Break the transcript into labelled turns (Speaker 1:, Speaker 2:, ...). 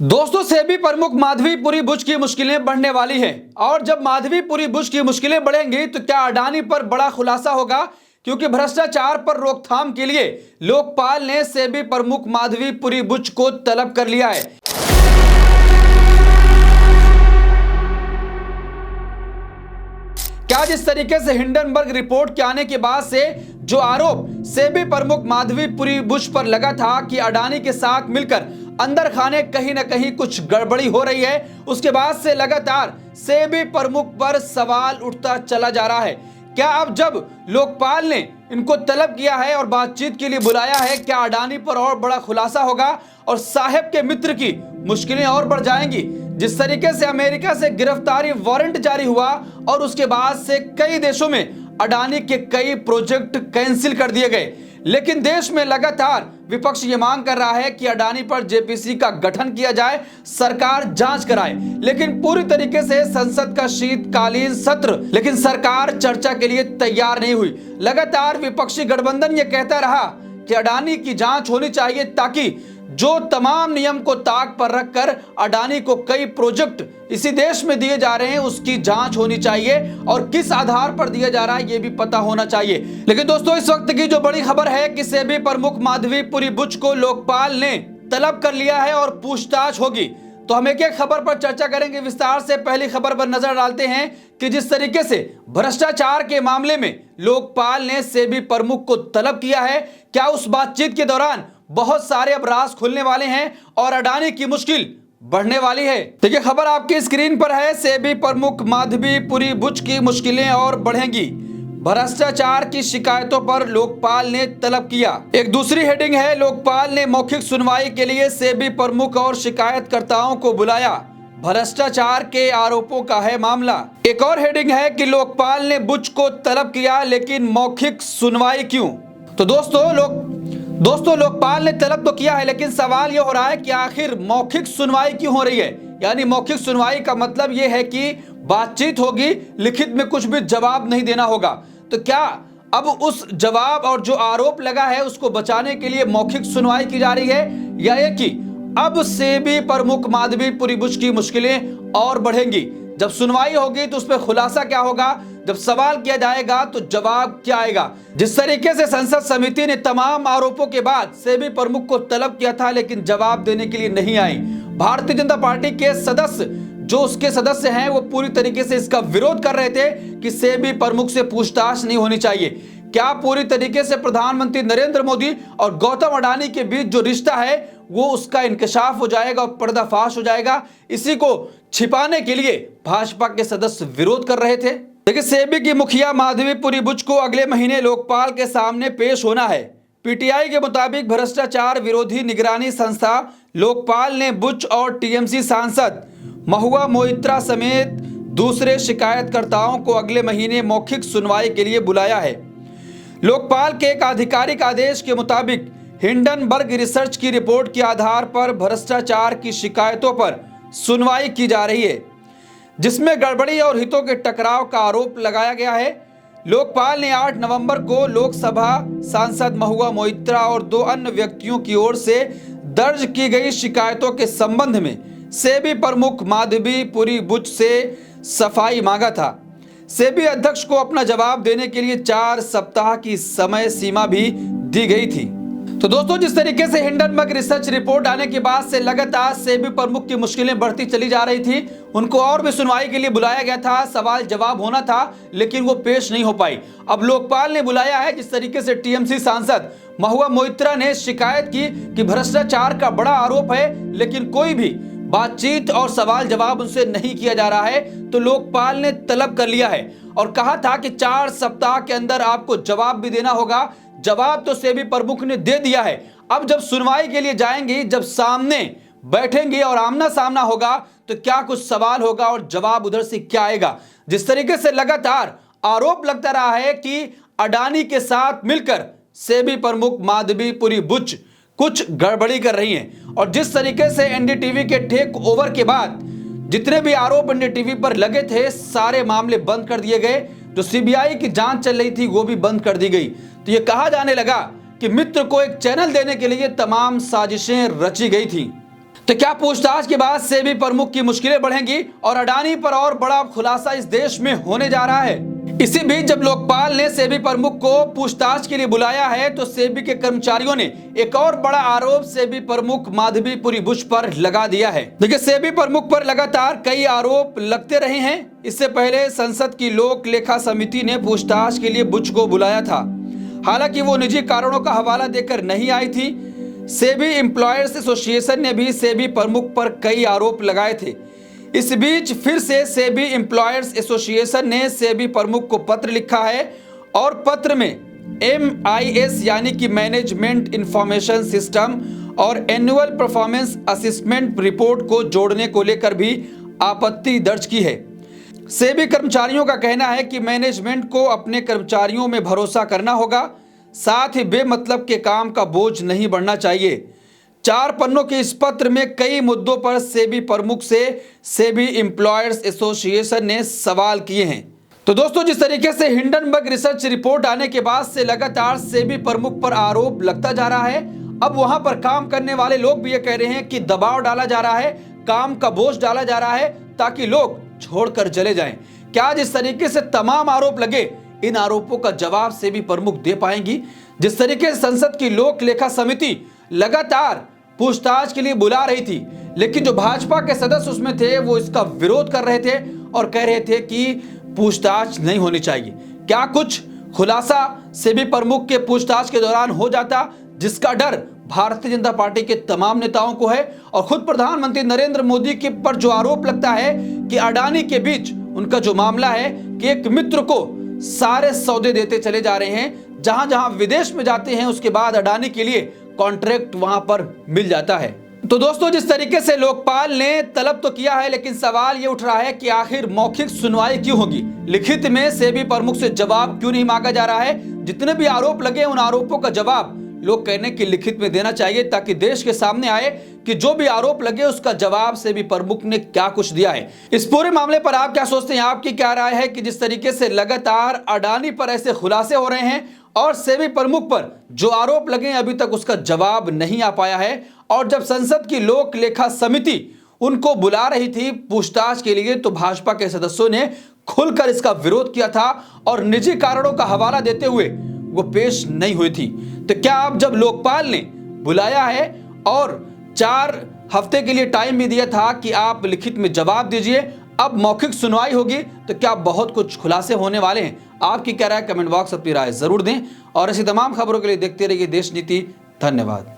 Speaker 1: दोस्तों, सेबी प्रमुख माधवीपुरी बुच की मुश्किलें बढ़ने वाली हैं और जब माधवीपुरी बुच की मुश्किलें बढ़ेंगी तो क्या अडानी पर बड़ा खुलासा होगा, क्योंकि भ्रष्टाचार पर रोकथाम के लिए लोकपाल ने सेबी प्रमुख माधवीपुरी बुच को तलब कर लिया है। क्या जिस तरीके से हिंडनबर्ग रिपोर्ट के आने के बाद से जो आरोप सेबी प्रमुख माधवीपुरी बुच पर लगा था कि अडानी के साथ मिलकर अंदर खाने कहीं ना कहीं कुछ गड़बड़ी हो रही है, उसके बाद से लगातार सेबी प्रमुख पर सवाल उठता चला जा रहा है। क्या अब जब लोकपाल ने इनको तलब किया है और बातचीत के लिए बुलाया है, क्या अडानी पर और बड़ा खुलासा होगा और साहब के मित्र की मुश्किलें और बढ़ जाएंगी? जिस तरीके से अमेरिका से गिरफ्तारी वारंट जारी हुआ और उसके बाद से कई देशों में अडानी के कई प्रोजेक्ट कैंसिल कर दिए गए, लेकिन देश में लगातार विपक्ष ये मांग कर रहा है कि अडानी पर जेपीसी का गठन किया जाए, सरकार जांच कराए। लेकिन पूरी तरीके से संसद का शीतकालीन सत्र, लेकिन सरकार चर्चा के लिए तैयार नहीं हुई। लगातार विपक्षी गठबंधन ये कहता रहा कि अडानी की जांच होनी चाहिए ताकि जो तमाम नियम को ताक पर रखकर अडानी को कई प्रोजेक्ट इसी देश में दिए जा रहे हैं उसकी जांच होनी चाहिए और किस आधार पर दिया जा रहा है ये भी पता होना चाहिए। लेकिन दोस्तों, इस वक्त की जो बड़ी खबर है कि सेबी प्रमुख माधवीपुरी बुच को लोकपाल ने तलब कर लिया है और पूछताछ होगी। तो हम एक एक खबर पर चर्चा करेंगे विस्तार से। पहली खबर पर नजर डालते हैं कि जिस तरीके से भ्रष्टाचार के मामले में लोकपाल ने सेबी प्रमुख को तलब किया है, क्या उस बातचीत के दौरान बहुत सारे अब राज खुलने वाले हैं और अडानी की मुश्किल बढ़ने वाली है? देखिए, खबर आपकी स्क्रीन पर है। सेबी प्रमुख माधवीपुरी बुच की मुश्किलें और बढ़ेंगी, भ्रष्टाचार की शिकायतों पर लोकपाल ने तलब किया। एक दूसरी हेडिंग है, लोकपाल ने मौखिक सुनवाई के लिए सेबी प्रमुख और शिकायतकर्ताओं को बुलाया, भ्रष्टाचार के आरोपों का है मामला। एक और हेडिंग है कि लोकपाल ने बुच को तलब किया लेकिन मौखिक सुनवाई क्यों? तो दोस्तों लोकपाल ने तलब तो किया है, लेकिन सवाल यह हो रहा है कि आखिर मौखिक सुनवाई क्यों हो रही है? यानी मौखिक सुनवाई का मतलब यह है कि बातचीत होगी, लिखित में कुछ भी जवाब नहीं देना होगा। तो क्या अब उस जवाब और जो आरोप लगा है उसको बचाने के लिए मौखिक सुनवाई की जा रही है, या ये कि अब सेबी प्रमुख माधवीपुरी बुच की मुश्किलें और बढ़ेंगी? जब सुनवाई होगी तो उस पर खुलासा क्या होगा, जब सवाल किया जाएगा तो जवाब क्या आएगा? जिस तरीके से संसद समिति ने तमाम आरोपों के बाद सेबी प्रमुख को तलब किया था लेकिन जवाब देने के लिए नहीं आई, भारतीय जनता पार्टी के सदस्य जो उसके सदस्य हैं वो पूरी तरीके से इसका विरोध कर रहे थे कि सेबी प्रमुख से पूछताछ नहीं होनी चाहिए। क्या पूरी तरीके से प्रधानमंत्री नरेंद्र मोदी और गौतम अडानी के बीच जो रिश्ता है वो उसका इंकशाफ हो जाएगा और पर्दाफाश हो जाएगा? इसी को छिपाने के लिए भाजपा के सदस्य विरोध कर रहे थे। देखिए, सेबी की मुखिया माधवीपुरी बुच को अगले महीने लोकपाल के सामने पेश होना है। पीटीआई के मुताबिक भ्रष्टाचार विरोधी निगरानी संस्था लोकपाल ने बुच और टीएमसी सांसद महुआ मोइत्रा समेत दूसरे शिकायतकर्ताओं को अगले महीने मौखिक सुनवाई के लिए बुलाया है। लोकपाल के एक आधिकारिक आदेश के मुताबिक हिंडनबर्ग रिसर्च की रिपोर्ट के आधार पर भ्रष्टाचार की शिकायतों पर सुनवाई की जा रही है, जिसमें गड़बड़ी और हितों के टकराव का आरोप लगाया गया है। लोकपाल ने 8 नवंबर को लोकसभा सांसद महुआ मोइत्रा और 2 अन्य व्यक्तियों की ओर से दर्ज की गई शिकायतों के संबंध में सेबी प्रमुख माधवीपुरी बुच से सफाई मांगा था। सेबी अध्यक्ष को अपना जवाब देने के लिए 4 सप्ताह की समय सीमा भी दी गई थी। तो दोस्तों, जिस तरीके से हिंडनबर्ग रिसर्च रिपोर्ट आने के बाद से लगातार सेबी प्रमुख की मुश्किलें बढ़ती चली जा रही थी, उनको और भी सुनवाई के लिए बुलाया गया था, सवाल जवाब होना था, लेकिन वो पेश नहीं हो पाई। अब लोकपाल ने बुलाया है। जिस तरीके से टीएमसी सांसद महुआ मोइत्रा ने शिकायत की कि भ्रष्टाचार का बड़ा आरोप है लेकिन कोई भी बातचीत और सवाल जवाब उनसे नहीं किया जा रहा है, तो लोकपाल ने तलब कर लिया है और कहा था कि 4 सप्ताह के अंदर आपको जवाब भी देना होगा। जवाब तो सेबी प्रमुख ने दे दिया है। अब जब सुनवाई के लिए जाएंगी, जब सामने बैठेंगे और आमना सामना होगा, तो क्या कुछ सवाल होगा और जवाब उधर से क्या आएगा? जिस तरीके से लगातार आरोप लगता रहा है कि अडानी के साथ मिलकर सेबी प्रमुख माधवीपुरी बुच कुछ गड़बड़ी कर रही हैं, और जिस तरीके से एनडीटीवी के टेक ओवर के बाद जितने भी आरोप एनडीटीवी पर लगे थे सारे मामले बंद कर दिए गए। जो सीबीआई की जांच चल रही थी वो भी बंद कर दी गई। तो ये कहा जाने लगा कि मित्र को एक चैनल देने के लिए तमाम साजिशें रची गई थी। तो क्या पूछताछ के बाद सेबी प्रमुख की मुश्किलें बढ़ेंगी और अडानी पर और बड़ा खुलासा इस देश में होने जा रहा है। इसी बीच जब लोकपाल ने सेबी प्रमुख को पूछताछ के लिए बुलाया है तो सेबी के कर्मचारियों ने एक और बड़ा आरोप सेबी प्रमुख माधवीपुरी बुश पर लगा दिया है। देखिए, सेबी प्रमुख पर लगातार कई आरोप लगते रहे हैं। इससे पहले संसद की लोक लेखा समिति ने पूछताछ के लिए बुश को बुलाया था। हालांकि वो निजी कारणों का हवाला देकर नहीं आई थी। सेबी एम्प्लॉयर्स एसोसिएशन ने भी सेबी प्रमुख पर कई आरोप लगाए थे। इस बीच फिर से सेबी एम्प्लॉयर्स एसोसिएशन ने सेबी प्रमुख को पत्र लिखा है और पत्र में MIS यानी कि मैनेजमेंट इंफॉर्मेशन सिस्टम और एनुअल परफॉर्मेंस असेसमेंट रिपोर्ट को जोड़ने को लेकर भी आपत्ति दर्ज की है। सेबी कर्मचारियों का कहना है कि मैनेजमेंट को अपने कर्मचारियों में भरोसा करना होगा, साथ ही बेमतलब के काम का बोझ नहीं बढ़ना चाहिए। 4 पन्नों के इस पत्र में कई मुद्दों पर सेबी प्रमुख से सेबी एम्प्लॉयर्स एसोसिएशन ने सवाल किए हैं। तो दोस्तों, जिस तरीके से हिंडनबर्ग रिसर्च रिपोर्ट आने के बाद से लगातार सेबी प्रमुख पर आरोप लगता जा रहा है, अब वहां पर काम करने वाले लोग भी ये कह रहे हैं कि दबाव डाला जा रहा है, काम का बोझ डाला जा रहा है ताकि लोग छोड़कर चले जाएं। क्या जिस तरीके से तमाम आरोप लगे, इन आरोपों का जवाब सेबी प्रमुख दे पाएंगी? जिस तरीके से संसद की लोक लेखा समिति लगातार पूछताछ के लिए बुला रही थी, लेकिन जो भाजपा के सदस्य उसमें थे वो इसका विरोध कर रहे थे और कह रहे थे कि पूछताछ नहीं होनी चाहिए। क्या कुछ खुलासा सेबी प्रमुख के पूछताछ के दौरान हो जाता, जिसका डर भारतीय जनता पार्टी के तमाम नेताओं को है? और खुद प्रधानमंत्री नरेंद्र मोदी के पर जो आरोप लगता है कि अडानी के बीच उनका जो मामला है कि एक मित्र को सारे सौदे देते चले जा रहे हैं, जहां जहां विदेश में जाते हैं उसके बाद अडानी के लिए कॉन्ट्रैक्ट वहां पर मिल जाता है। तो दोस्तों, जिस तरीके से लोकपाल ने तलब तो किया है, लेकिन सवाल ये उठ रहा है कि आखिर मौखिक सुनवाई क्यों होगी? लिखित में सेबी प्रमुख से जवाब क्यों नहीं मांगा जा रहा है? जितने भी आरोप लगे उन आरोपों का जवाब लोग कहने की लिखित में देना चाहिए, ताकि देश के सामने आए कि जो भी आरोप लगे उसका जवाब सेबी प्रमुख ने क्या कुछ दिया है। इस पूरे मामले पर आप क्या सोचते हैं? आपकी क्या राय है कि जिस तरीके से लगातार अडानी पर ऐसे खुलासे हो रहे हैं और सेबी प्रमुख पर जो आरोप लगे अभी तक उसका जवाब नहीं आ पाया है, और जब संसद की लोक लेखा समिति उनको बुला रही थी पूछताछ के लिए तो भाजपा के सदस्यों ने खुलकर इसका विरोध किया था और निजी कारणों का हवाला देते हुए वो पेश नहीं हुई थी। तो क्या अब जब लोकपाल ने बुलाया है और 4 हफ्ते के लिए टाइम भी दिया था कि आप लिखित में जवाब दीजिए, अब मौखिक सुनवाई होगी, तो क्या बहुत कुछ खुलासे होने वाले हैं? आपकी क्या राय? कमेंट बॉक्स अपनी राय जरूर दें और ऐसी तमाम खबरों के लिए देखते रहिए देश नीति। धन्यवाद।